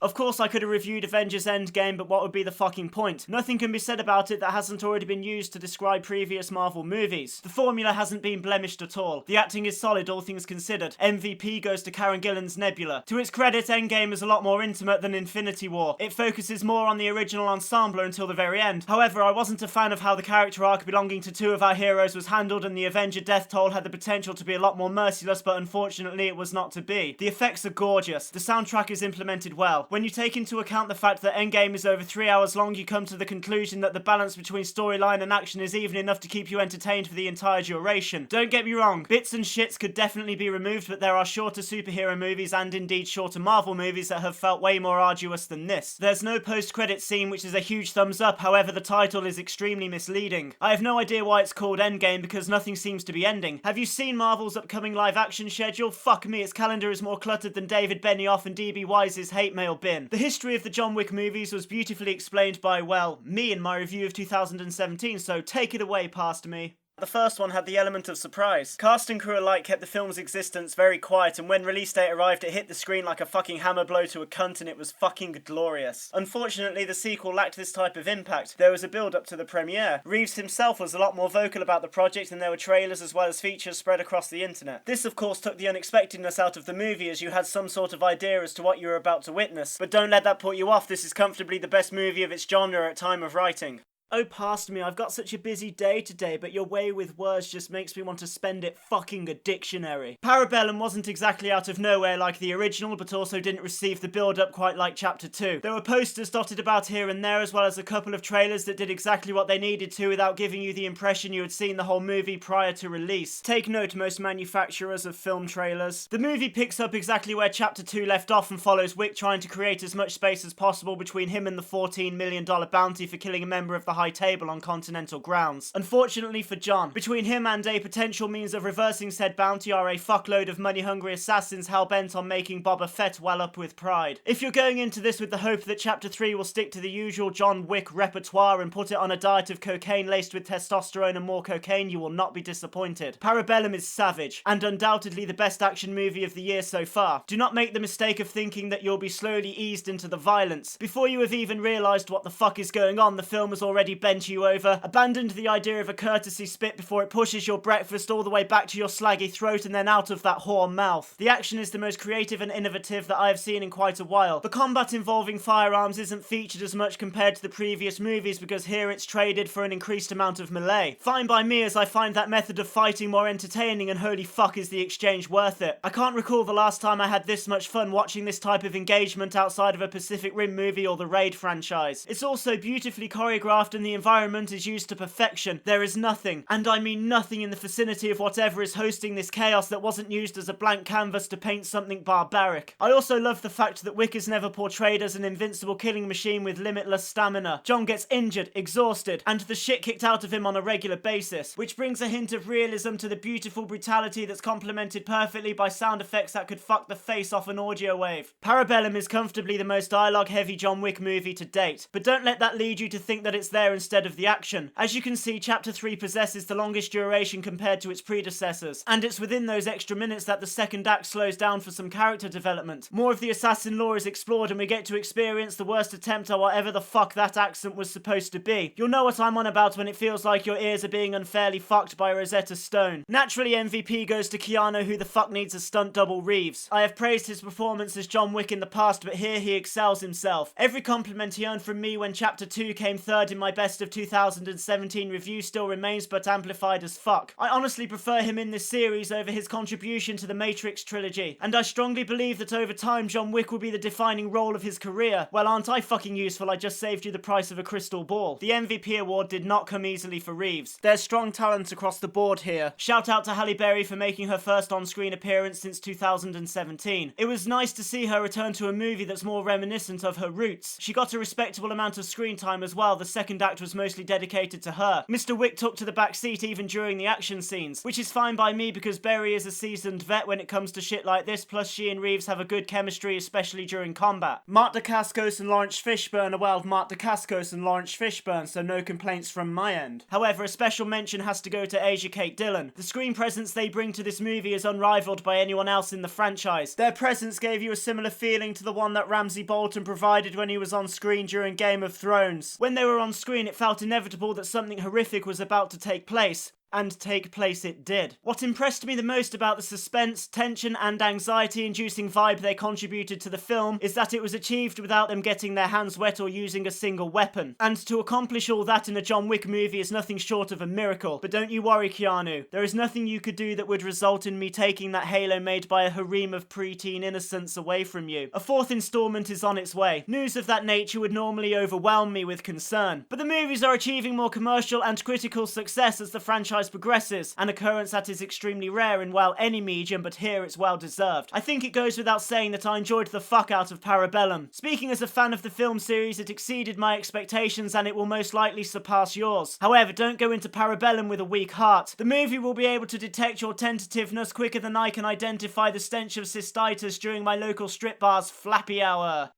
Of course I could have reviewed Avengers Endgame, but what would be the fucking point? Nothing can be said about it that hasn't already been used to describe previous Marvel movies. The formula hasn't been blemished at all. The acting is solid, all things considered. MVP goes to Karen Gillan's Nebula. To its credit, Endgame is a lot more intimate than Infinity War. It focuses more on the original ensemble until the very end. However, I wasn't a fan of how the character arc belonging to two of our heroes was handled, and the Avenger death toll had the potential to be a lot more merciless, but unfortunately it was not to be. The effects are gorgeous. The soundtrack is implemented well. When you take into account the fact that Endgame is over 3 hours long, you come to the conclusion that the balance between storyline and action is even enough to keep you entertained for the entire duration. Don't get me wrong, bits and shits could definitely be removed, but there are shorter superhero movies and indeed shorter Marvel movies that have felt way more arduous than this. There's no post-credit scene, which is a huge thumbs up. However, the title is extremely misleading. I have no idea why it's called Endgame because nothing seems to be ending. Have you seen Marvel's upcoming live action schedule? Fuck me, its calendar is more cluttered than David Benioff and DB Wise's hate mail bin. The history of the John Wick movies was beautifully explained by, well, me in my review of 2017, so take it away, past me. The first one had the element of surprise. Cast and crew alike kept the film's existence very quiet, and when release date arrived it hit the screen like a fucking hammer blow to a cunt, and it was fucking glorious. Unfortunately, the sequel lacked this type of impact. There was a build up to the premiere. Reeves himself was a lot more vocal about the project, and there were trailers as well as features spread across the internet. This of course took the unexpectedness out of the movie, as you had some sort of idea as to what you were about to witness. But don't let that put you off. This is comfortably the best movie of its genre at time of writing. Oh, past me, I've got such a busy day today, but your way with words just makes me want to spend it fucking a dictionary. Parabellum wasn't exactly out of nowhere like the original, but also didn't receive the build-up quite like Chapter 2. There were posters dotted about here and there, as well as a couple of trailers that did exactly what they needed to without giving you the impression you had seen the whole movie prior to release. Take note, most manufacturers of film trailers. The movie picks up exactly where Chapter 2 left off and follows Wick trying to create as much space as possible between him and the $14 million bounty for killing a member of the High Table on continental grounds. Unfortunately for John, between him and a potential means of reversing said bounty are a fuckload of money-hungry assassins hell-bent on making Boba Fett well up with pride. If you're going into this with the hope that Chapter 3 will stick to the usual John Wick repertoire and put it on a diet of cocaine laced with testosterone and more cocaine, you will not be disappointed. Parabellum is savage, and undoubtedly the best action movie of the year so far. Do not make the mistake of thinking that you'll be slowly eased into the violence. Before you have even realised what the fuck is going on, the film has already bent you over, abandoned the idea of a courtesy spit before it pushes your breakfast all the way back to your slaggy throat and then out of that whore mouth. The action is the most creative and innovative that I have seen in quite a while. The combat involving firearms isn't featured as much compared to the previous movies because here it's traded for an increased amount of melee. Fine by me, as I find that method of fighting more entertaining, and holy fuck is the exchange worth it. I can't recall the last time I had this much fun watching this type of engagement outside of a Pacific Rim movie or the Raid franchise. It's also beautifully choreographed and the environment is used to perfection. There is nothing, and I mean nothing, in the vicinity of whatever is hosting this chaos that wasn't used as a blank canvas to paint something barbaric. I also love the fact that Wick is never portrayed as an invincible killing machine with limitless stamina. John gets injured, exhausted, and the shit kicked out of him on a regular basis, which brings a hint of realism to the beautiful brutality that's complemented perfectly by sound effects that could fuck the face off an audio wave. Parabellum is comfortably the most dialogue-heavy John Wick movie to date, but don't let that lead you to think that it's there instead of the action. As you can see, Chapter 3 possesses the longest duration compared to its predecessors, and it's within those extra minutes that the second act slows down for some character development. More of the assassin lore is explored and we get to experience the worst attempt at whatever the fuck that accent was supposed to be. You'll know what I'm on about when it feels like your ears are being unfairly fucked by Rosetta Stone. Naturally, MVP goes to Keanu, who the fuck needs a stunt double Reeves. I have praised his performance as John Wick in the past, but here he excels himself. Every compliment he earned from me when Chapter 2 came third in my best of 2017 review still remains, but amplified as fuck. I honestly prefer him in this series over his contribution to the Matrix trilogy, and I strongly believe that over time John Wick will be the defining role of his career. Well, aren't I fucking useful? I just saved you the price of a crystal ball. The MVP award did not come easily for Reeves. There's strong talent across the board here. Shout out to Halle Berry for making her first on-screen appearance since 2017. It was nice to see her return to a movie that's more reminiscent of her roots. She got a respectable amount of screen time as well. The second act was mostly dedicated to her. Mr. Wick took to the back seat even during the action scenes, which is fine by me because Berry is a seasoned vet when it comes to shit like this, plus she and Reeves have a good chemistry, especially during combat. Mark Dacascos and Lawrence Fishburne are well Mark Dacascos and Lawrence Fishburne, so no complaints from my end. However, a special mention has to go to Asia Kate Dillon. The screen presence they bring to this movie is unrivaled by anyone else in the franchise. Their presence gave you a similar feeling to the one that Ramsay Bolton provided when he was on screen during Game of Thrones. When they were on screen, it felt inevitable that something horrific was about to take place. And take place it did. What impressed me the most about the suspense, tension, and anxiety-inducing vibe they contributed to the film is that it was achieved without them getting their hands wet or using a single weapon. And to accomplish all that in a John Wick movie is nothing short of a miracle. But don't you worry, Keanu. There is nothing you could do that would result in me taking that halo made by a harem of preteen innocents away from you. A fourth installment is on its way. News of that nature would normally overwhelm me with concern. But the movies are achieving more commercial and critical success as the franchise progresses, an occurrence that is extremely rare in, well, any medium, but here it's well deserved. I think it goes without saying that I enjoyed the fuck out of Parabellum. Speaking as a fan of the film series, it exceeded my expectations and it will most likely surpass yours. However, don't go into Parabellum with a weak heart. The movie will be able to detect your tentativeness quicker than I can identify the stench of cystitis during my local strip bar's flappy hour.